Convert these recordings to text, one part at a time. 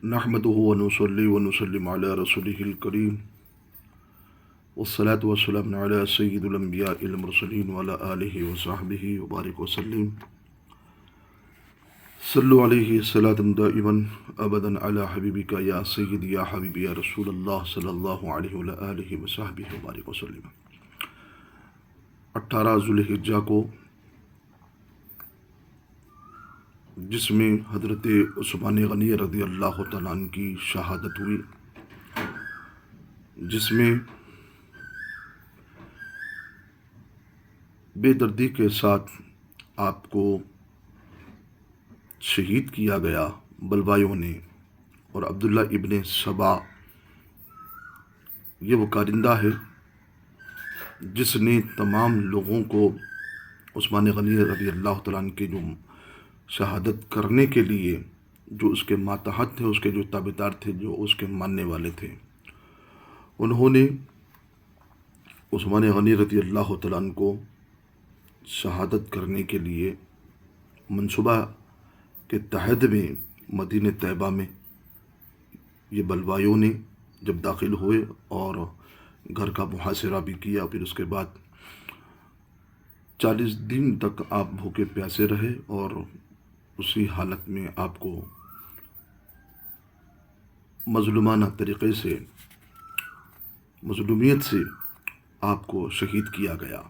نحمده ونصلي ونسلم على رسوله الكريم والصلاة والسلام على سيد الأنبياء المرسلين وعلى آله وصحبه وبارك وسلم صلوا عليه صلاة دائما أبدا على حبيبك يا سيدي يا حبيبي يا رسول الله صلی اللہ علیہ وعلى آلہ وصحبہ وبارک وسلم۔ 18 ذوالحجہ کو جس میں حضرت عثمان غنی رضی اللہ تعالیٰ عنہ کی شہادت ہوئی، جس میں بے دردی کے ساتھ آپ کو شہید کیا گیا بلوایوں نے، اور عبداللہ ابن سبا یہ وہ کارندہ ہے جس نے تمام لوگوں کو عثمان غنی رضی اللہ تعالیٰ عنہ کے جو شہادت کرنے کے لیے جو اس کے ماتحت تھے، اس کے جو تابعدار تھے، جو اس کے ماننے والے تھے، انہوں نے عثمان غنی رضی اللہ تعالیٰ عنہ کو شہادت کرنے کے لیے منصوبہ کے تحت میں مدینہ طیبہ میں یہ بلوایوں نے جب داخل ہوئے اور گھر کا محاصرہ بھی کیا، پھر اس کے بعد 40 دن تک آپ بھوکے پیاسے رہے، اور اسی حالت میں آپ کو مظلومانہ طریقے سے، مظلومیت سے آپ کو شہید کیا گیا۔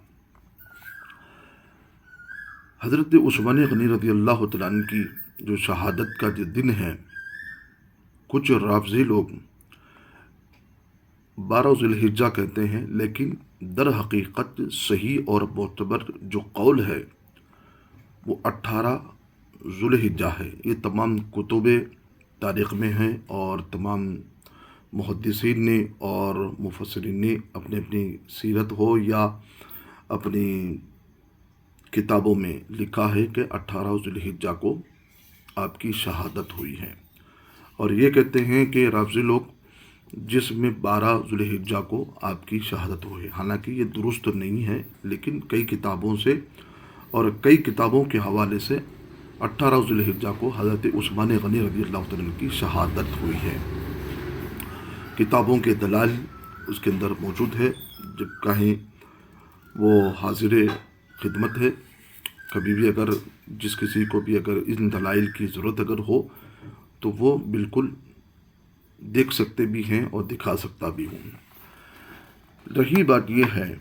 حضرت عثمان غنی رضی اللہ تعالیٰ عنہ کی جو شہادت کا جو دن ہے، کچھ رافضی لوگ 12 ذوالحجہ کہتے ہیں، لیکن در حقیقت صحیح اور معتبر جو قول ہے وہ 18 ذوالحجہ ہے۔ یہ تمام کتب تاریخ میں ہیں، اور تمام محدثین نے اور مفسرین نے اپنی اپنی سیرت ہو یا اپنی کتابوں میں لکھا ہے کہ 18 ذوالحجہ کو آپ کی شہادت ہوئی ہے، اور یہ کہتے ہیں کہ رافضی لوگ جس میں 12 ذوالحجہ کو آپ کی شہادت ہوئی۔ حالانکہ یہ درست نہیں ہے، لیکن کئی کتابوں سے اور کئی کتابوں کے حوالے سے 18 ذوالحجہ کو حضرت عثمان غنی رضی اللہ تعالیٰ عنہ کی شہادت ہوئی ہے۔ کتابوں کے دلائل اس کے اندر موجود ہے، جب کہیں وہ حاضر خدمت ہے، کبھی بھی اگر جس کسی کو بھی اگر ان دلائل کی ضرورت اگر ہو تو وہ بالکل دیکھ سکتے بھی ہیں اور دکھا سکتا بھی ہوں۔ رہی بات یہ ہے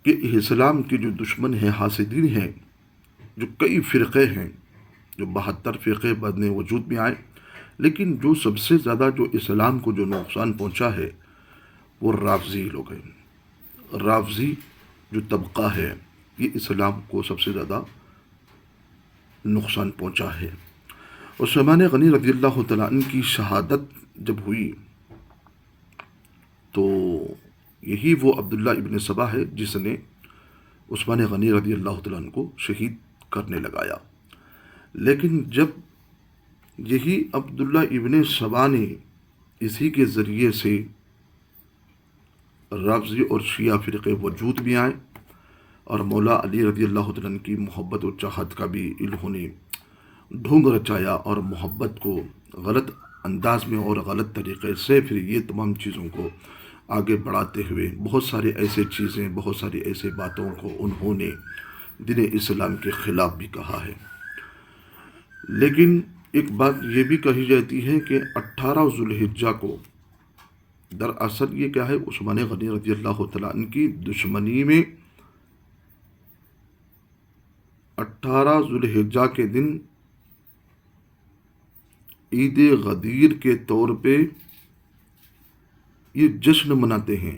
کہ اسلام کے جو دشمن ہیں، حاسدین ہیں، جو کئی فرقے ہیں، جو 72 فرقے بعد میں وجود میں آئے، لیکن جو سب سے زیادہ جو اسلام کو جو نقصان پہنچا ہے وہ رافضی لوگ ہیں۔ رافضی جو طبقہ ہے یہ اسلام کو سب سے زیادہ نقصان پہنچا ہے۔ عثمان غنی رضی اللہ تعالیٰ عنہ کی شہادت جب ہوئی تو یہی وہ عبداللہ ابن سبا ہے جس نے عثمان غنی رضی اللہ تعالیٰ عنہ کو شہید کرنے لگایا۔ لیکن جب یہی عبداللہ ابن سبا نے اسی کے ذریعے سے رافضی اور شیعہ فرقے وجود میں آئے، اور مولا علی رضی اللہ تعالیٰ عنہ کی محبت و چاہت کا بھی انہوں نے ڈھونگ رچایا، اور محبت کو غلط انداز میں اور غلط طریقے سے پھر یہ تمام چیزوں کو آگے بڑھاتے ہوئے بہت سارے ایسے چیزیں، بہت ساری ایسے باتوں کو انہوں نے دین اسلام کے خلاف بھی کہا ہے۔ لیکن ایک بات یہ بھی کہی جاتی ہے کہ 18 ذوالحجہ کو دراصل یہ کیا ہے، عثمان غنی رضی اللہ تعالیٰ عنہ کی دشمنی میں 18 ذوالحجہ کے دن عید غدیر کے طور پہ یہ جشن مناتے ہیں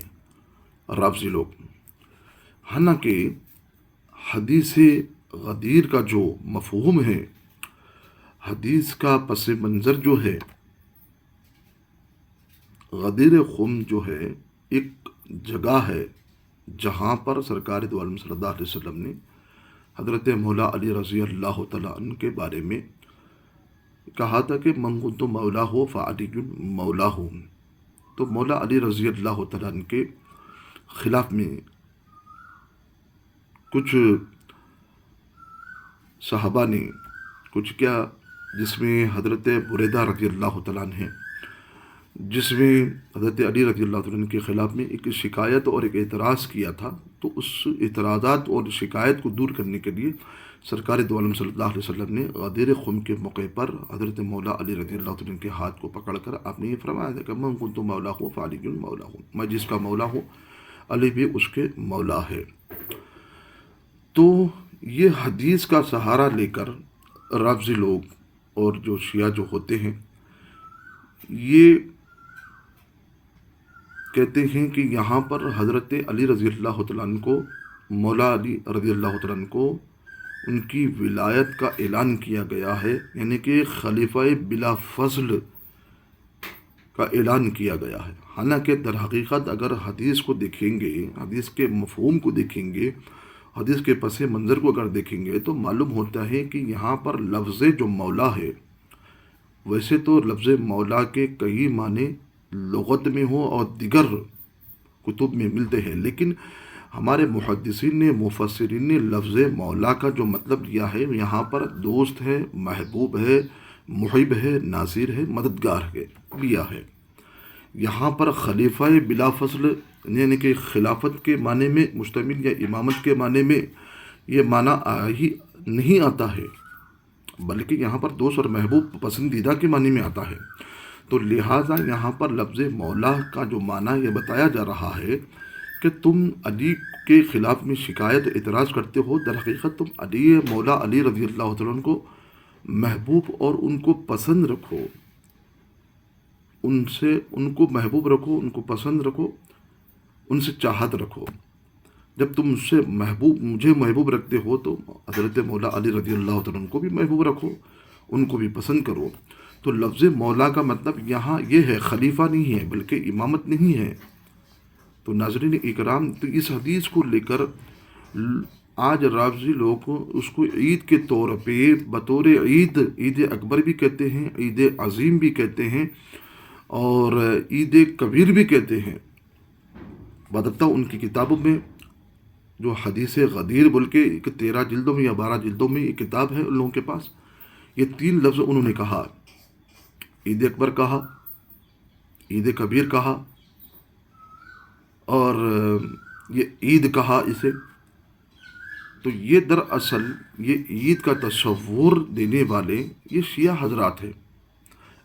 رافضی لوگ۔ حالانکہ حدیث غدیر کا جو مفہوم ہے، حدیث کا پس منظر جو ہے، غدیر خم جو ہے ایک جگہ ہے جہاں پر سرکار دو عالم صلی اللہ علیہ وسلم نے حضرت مولا علی رضی اللہ تعالیٰ عنہ کے بارے میں کہا تھا کہ من کنت مولا ہو فعلی مولا ہو۔ تو مولا علی رضی اللہ تعالیٰ عنہ کے خلاف میں کچھ صحابہ نے کچھ کیا جس میں حضرت بریدہ رضی اللہ تعالیٰ عنہ ہیں، جس میں حضرت علی رضی اللہ تعالیٰ عنہ کے خلاف میں ایک شکایت اور ایک اعتراض کیا تھا، تو اس اعتراضات اور شکایت کو دور کرنے کے لیے سرکار دو عالم صلی اللہ علیہ وسلم نے غدیر خم کے موقع پر حضرت مولا علی رضی اللہ تعالیٰ عنہ کے ہاتھ کو پکڑ کر آپ نے یہ فرمایا تھا کہ من کنت مولا ہوں فعلی مولا ہوں، میں جس کا مولا ہوں علی بھی اس کے مولا ہے۔ تو یہ حدیث کا سہارا لے کر رافضی لوگ اور جو شیعہ جو ہوتے ہیں، یہ کہتے ہیں کہ یہاں پر حضرت علی رضی اللہ تعالیٰ عنہ کو، مولا علی رضی اللہ تعالیٰ عنہ کو ان کی ولایت کا اعلان کیا گیا ہے، یعنی کہ خلیفہ بلا فضل کا اعلان کیا گیا ہے۔ حالانکہ در حقیقت اگر حدیث کو دیکھیں گے، حدیث کے مفہوم کو دیکھیں گے، حدیث کے پس منظر کو اگر دیکھیں گے، تو معلوم ہوتا ہے کہ یہاں پر لفظ جو مولا ہے، ویسے تو لفظ مولا کے کئی معنی لغت میں ہو اور دیگر کتب میں ملتے ہیں، لیکن ہمارے محدثین نے، مفسرین نے لفظ مولا کا جو مطلب لیا ہے، یہاں پر دوست ہے، محبوب ہے، محب ہے، ناصر ہے، مددگار ہے لیا ہے۔ یہاں پر خلیفہ بلا فضل یعنی کہ خلافت کے معنی میں مشتمل یا امامت کے معنی میں یہ معنی ہی نہیں آتا ہے، بلکہ یہاں پر دوست اور محبوب پسندیدہ کے معنی میں آتا ہے۔ تو لہٰذا یہاں پر لفظ مولا کا جو معنی یہ بتایا جا رہا ہے کہ تم علی کے خلاف میں شکایت اعتراض کرتے ہو، در حقیقت تم مولا علی رضی اللہ تعالیٰ عنہ کو محبوب اور ان کو پسند رکھو، ان کو محبوب رکھو، ان کو پسند رکھو، ان سے چاہت رکھو۔ جب تم مجھے محبوب رکھتے ہو تو حضرت مولا علی رضی اللہ تعالیٰ عنہ کو بھی محبوب رکھو، ان کو بھی پسند کرو۔ تو لفظ مولا کا مطلب یہاں یہ ہے، خلیفہ نہیں ہے بلکہ امامت نہیں ہے۔ تو ناظرین اکرام، تو اس حدیث کو لے کر آج رافضی لوگ اس کو عید کے طور پہ بطور عید اکبر بھی کہتے ہیں، عید عظیم بھی کہتے ہیں اور عید کبیر بھی کہتے ہیں۔ بدتہ ان کی کتابوں میں جو حدیث غدیر بول کے 13 جلدوں میں یا 12 جلدوں میں یہ کتاب ہے ان لوگوں کے پاس، یہ 3 لفظ انہوں نے کہا، عید اکبر کہا، عید کبیر کہا اور یہ عید کہا اسے۔ تو یہ دراصل یہ عید کا تصور دینے والے یہ شیعہ حضرات ہیں۔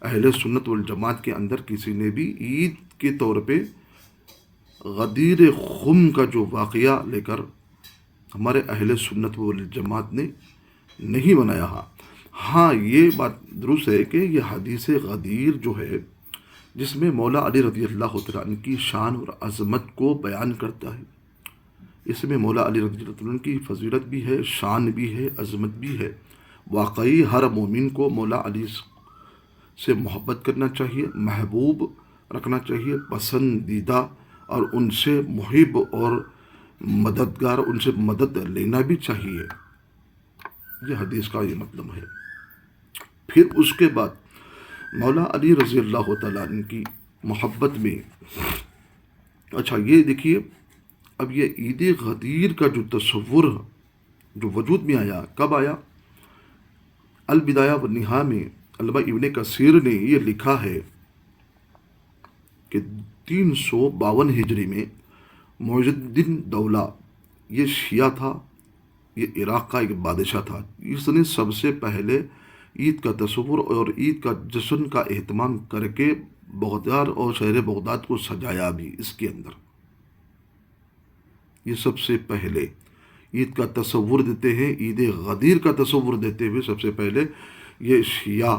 اہل سنت والجماعت کے اندر کسی نے بھی عید کے طور پہ غدیر خم کا جو واقعہ لے کر ہمارے اہل سنت والجماعت نے نہیں بنایا۔ ہاں یہ بات درست ہے کہ یہ حدیث غدیر جو ہے، جس میں مولا علی رضی اللہ تعالیٰ عنہ کی شان اور عظمت کو بیان کرتا ہے، اس میں مولا علی رضی اللہ عنہ کی فضیلت بھی ہے، شان بھی ہے، عظمت بھی ہے۔ واقعی ہر مومن کو مولا علی سے محبت کرنا چاہیے، محبوب رکھنا چاہیے، پسندیدہ، اور ان سے محب اور مددگار، ان سے مدد لینا بھی چاہیے۔ یہ حدیث کا یہ مطلب ہے۔ پھر اس کے بعد مولا علی رضی اللہ تعالیٰ عنہ کی محبت میں، اچھا یہ دیکھیے، اب یہ عید غدیر کا جو تصور جو وجود میں آیا، کب آیا؟ البدایہ والنہایہ میں علامہ ابن کثیر نے یہ لکھا ہے کہ 352 ہجری میں معز الدین دولہ، یہ شیعہ تھا، یہ عراق کا ایک بادشاہ تھا، اس نے سب سے پہلے عید کا تصور اور عید کا جشن کا اہتمام کر کے بغداد اور شہر بغداد کو سجایا بھی۔ اس کے اندر یہ سب سے پہلے عید کا تصور دیتے ہیں، عید غدیر کا تصور دیتے ہوئے سب سے پہلے یہ شیعہ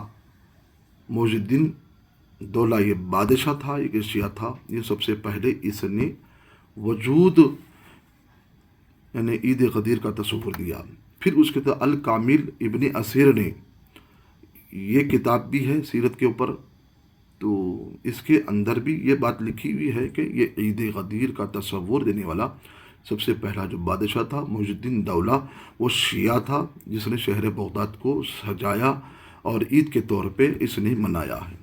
معز الدین دولہ، یہ بادشاہ تھا، ایک شیعہ تھا، یہ سب سے پہلے اس نے وجود یعنی عید غدیر کا تصور دیا۔ پھر اس کے بعد الکامل ابن اسیر نے، یہ کتاب بھی ہے سیرت کے اوپر، تو اس کے اندر بھی یہ بات لکھی ہوئی ہے کہ یہ عید غدیر کا تصور دینے والا سب سے پہلا جو بادشاہ تھا معز الدین دولہ، وہ شیعہ تھا، جس نے شہر بغداد کو سجایا اور عید کے طور پہ اس نے منایا ہے۔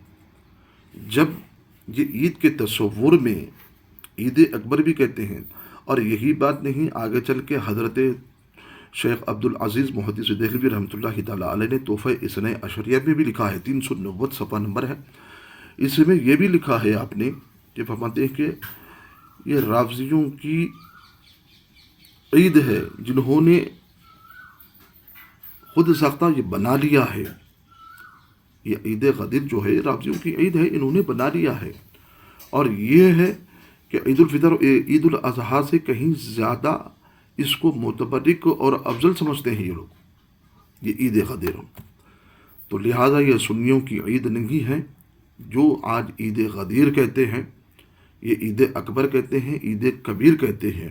جب یہ عید کے تصور میں عید اکبر بھی کہتے ہیں، اور یہی بات نہیں، آگے چل کے حضرت شیخ عبدالعزیز محدث دہلوی رحمۃ اللہ تعالیٰ علیہ نے تحفہ اثنی عشریہ میں بھی لکھا ہے، 390 صفحہ نمبر ہے، اس میں یہ بھی لکھا ہے آپ نے کہ فرماتے ہیں کہ یہ رافضیوں کی عید ہے جنہوں نے خود ساختہ یہ بنا لیا ہے. یہ عید غدیر جو ہے رافضیوں کی عید ہے، انہوں نے بنا لیا ہے. اور یہ ہے کہ عید الفطر عید الاضحیٰ سے کہیں زیادہ اس کو متبرک اور افضل سمجھتے ہیں یہ لوگ، یہ عید غدیر. تو لہٰذا یہ سنیوں کی عید نہیں ہے جو آج عید غدیر کہتے ہیں، یہ عید اکبر کہتے ہیں، عید کبیر کہتے ہیں.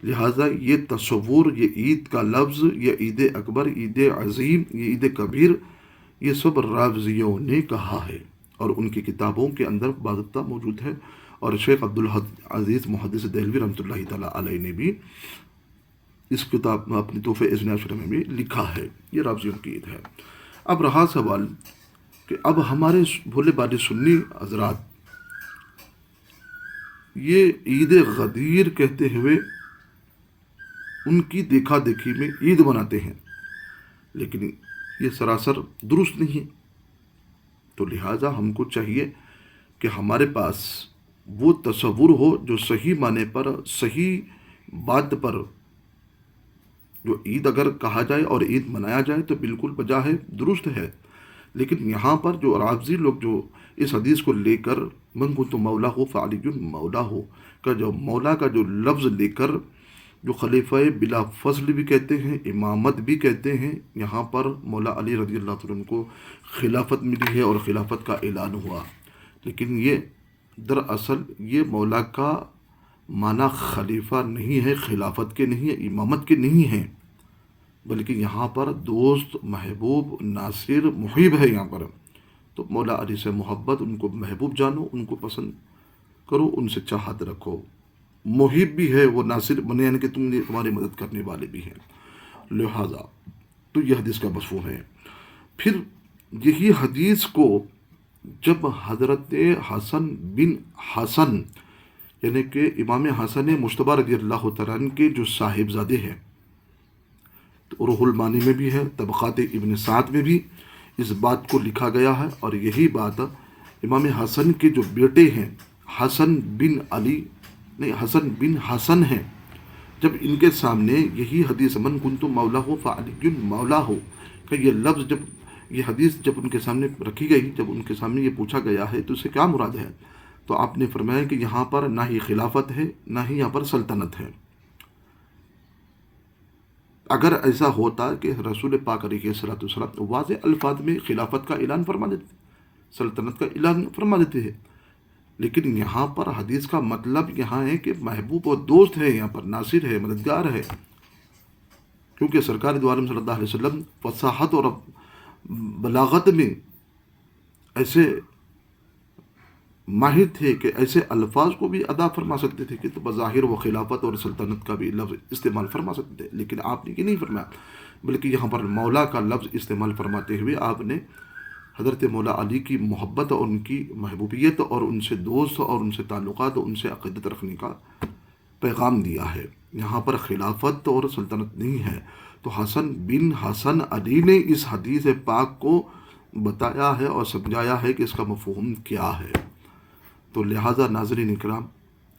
لہٰذا یہ تصور، یہ عید کا لفظ، یہ عید اکبر، عید عظیم، یہ عید کبیر، یہ سب رافضیوں نے کہا ہے اور ان کی کتابوں کے اندر باضابطہ موجود ہے. اور شیخ عبدالعزیز محدث دہلوی رحمۃ اللہ تعالیٰ علیہ نے بھی اس کتاب اپنی تحفہ اثنی عشریہ میں بھی لکھا ہے یہ رافضیوں کی عید ہے. اب رہا سوال کہ اب ہمارے بھولے بھالے سنی حضرات یہ عید غدیر کہتے ہوئے ان کی دیکھا دیکھی میں عید مناتے ہیں، لیکن یہ سراسر درست نہیں ہے. تو لہٰذا ہم کو چاہیے کہ ہمارے پاس وہ تصور ہو جو صحیح معنی پر، صحیح بات پر، جو عید اگر کہا جائے اور عید منایا جائے تو بالکل بجا ہے، درست ہے. لیکن یہاں پر جو رافضی لوگ جو اس حدیث کو لے کر من کنت مولا ہو فعلی مولا ہو کا جو مولا کا جو لفظ لے کر جو خلیفہ بلا فضل بھی کہتے ہیں، امامت بھی کہتے ہیں، یہاں پر مولا علی رضی اللہ عنہ کو خلافت ملی ہے اور خلافت کا اعلان ہوا. لیکن یہ دراصل یہ مولا کا معنی خلیفہ نہیں ہے، خلافت کے نہیں ہے، امامت کے نہیں ہے، بلکہ یہاں پر دوست، محبوب، ناصر، محب ہے. یہاں پر تو مولا علی سے محبت، ان کو محبوب جانو، ان کو پسند کرو، ان سے چاہت رکھو. محب بھی ہے وہ ناصر بنے، یعنی کہ تمہاری مدد کرنے والے بھی ہیں. لہذا تو یہ حدیث کا مفہوم ہے. پھر یہی حدیث کو جب حضرت حسن بن حسن یعنی کہ امام حسن مجتبی رضی اللہ تعالیٰ عنہ کے جو صاحبزادے ہیں، تو روح المانی میں بھی ہے، طبقات ابن سعد میں بھی اس بات کو لکھا گیا ہے. اور یہی بات امام حسن کے جو بیٹے ہیں حسن بن علی نہیں حسن بن حسن ہیں، جب ان کے سامنے یہی حدیث من کنت مولا ہو فعلی مولا ہو کہ یہ لفظ جب یہ حدیث جب ان کے سامنے رکھی گئی، جب ان کے سامنے یہ پوچھا گیا ہے تو اسے کیا مراد ہے، تو آپ نے فرمایا کہ یہاں پر نہ ہی خلافت ہے نہ ہی یہاں پر سلطنت ہے. اگر ایسا ہوتا کہ رسول پاک علیہ الصلوۃ والسلام واضح الفاظ میں خلافت کا اعلان فرما دیتے، سلطنت کا اعلان فرما دیتے ہیں، لیکن یہاں پر حدیث کا مطلب یہاں ہے کہ محبوب اور دوست ہے، یہاں پر ناصر ہے، مددگار ہے. کیونکہ سرکار دو عالم صلی اللہ علیہ وسلم فصاحت اور بلاغت میں ایسے ماہر تھے کہ ایسے الفاظ کو بھی ادا فرما سکتے تھے کہ تو بظاہر وہ خلافت اور سلطنت کا بھی لفظ استعمال فرما سکتے تھے. لیکن آپ نے یہ نہیں فرمایا، بلکہ یہاں پر مولا کا لفظ استعمال فرماتے ہوئے آپ نے حضرت مولا علی کی محبت اور ان کی محبوبیت اور ان سے دوست اور ان سے تعلقات اور ان سے عقیدت رکھنے کا پیغام دیا ہے. یہاں پر خلافت اور سلطنت نہیں ہے. تو حسن بن حسن علی نے اس حدیث پاک کو بتایا ہے اور سمجھایا ہے کہ اس کا مفہوم کیا ہے. تو لہٰذا ناظرین اکرام،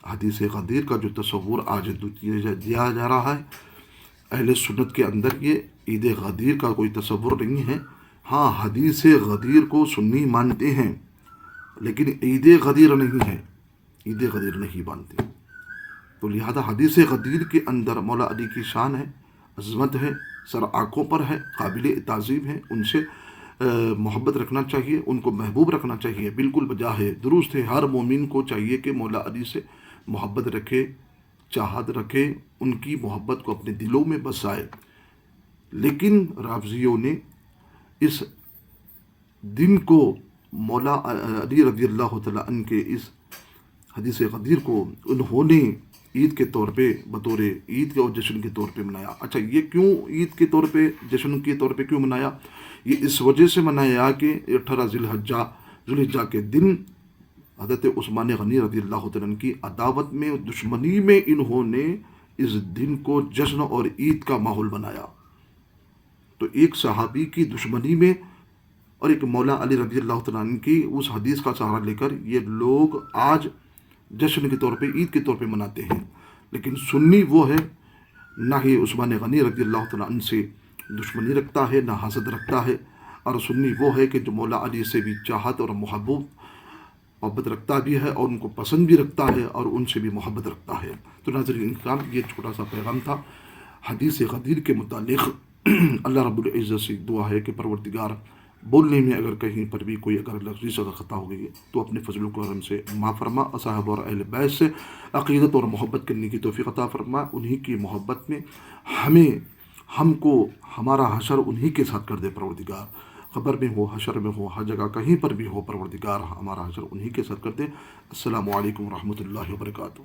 حدیث غدیر کا جو تصور آج دیا جا رہا ہے، اہل سنت کے اندر یہ عید غدیر کا کوئی تصور نہیں ہے. ہاں، حدیث غدیر کو سنی مانتے ہیں لیکن عید غدیر نہیں ہے، عید غدیر نہیں مانتے. تو لہذا حدیث غدیر کے اندر مولا علی کی شان ہے، عظمت ہے، سر آنکھوں پر ہے، قابل تعظیم ہے. ان سے محبت رکھنا چاہیے، ان کو محبوب رکھنا چاہیے، بالکل بجا ہے، درست ہے. ہر مومن کو چاہیے کہ مولا علی سے محبت رکھے، چاہت رکھے، ان کی محبت کو اپنے دلوں میں بسائے. لیکن رافضیوں نے اس دن کو مولا علی رضی اللہ تعالیٰ عنہ کے اس حدیث غدیر کو انہوں نے عید کے طور پہ بطور عید کے اور جشن کے طور پہ منایا. اچھا، یہ کیوں عید کے طور پہ، جشن کے طور پہ کیوں منایا؟ یہ اس وجہ سے منایا کہ 18 ذی الحجہ کے دن حضرت عثمان غنی رضی اللہ عنہ کی عداوت میں، دشمنی میں انہوں نے اس دن کو جشن اور عید کا ماحول بنایا۔ تو ایک صحابی کی دشمنی میں اور ایک مولا علی رضی اللہ تعالیٰ عنہ کی اس حدیث کا سہارا لے کر یہ لوگ آج جشن کے طور پہ، عید کے طور پہ مناتے ہیں۔ لیکن سنی وہ ہے نہ ہی عثمان غنی رضی اللہ تعالیٰ عنہ سے دشمنی رکھتا ہے، نہ حسد رکھتا ہے، اور سنی وہ ہے کہ جو مولا علی سے بھی چاہت اور محبت رکھتا بھی ہے، اور ان کو پسند بھی رکھتا ہے، اور ان سے بھی محبت رکھتا ہے۔ تو ناظرین کرام، یہ چھوٹا سا پیغام تھا حدیث غدیر کے متعلق۔ اللہ رب العزت سے دعا ہے کہ پروردگار بولنے میں اگر کہیں پر بھی کوئی اگر لفظی سے خطا ہو گئی ہے تو اپنے فضل و کرم سے معاف فرما، اصحاب اور اہل بیت سے عقیدت اور محبت کرنے کی توفیق عطا فرما، انہی کی محبت میں ہم کو ہمارا حشر انہی کے ساتھ کر دے پروردگار، قبر میں ہو، حشر میں ہو، ہر جگہ کہیں پر بھی ہو، پروردگار ہمارا حشر انہی کے ساتھ کر دے۔ السلام علیکم ورحمۃ اللہ وبرکاتہ۔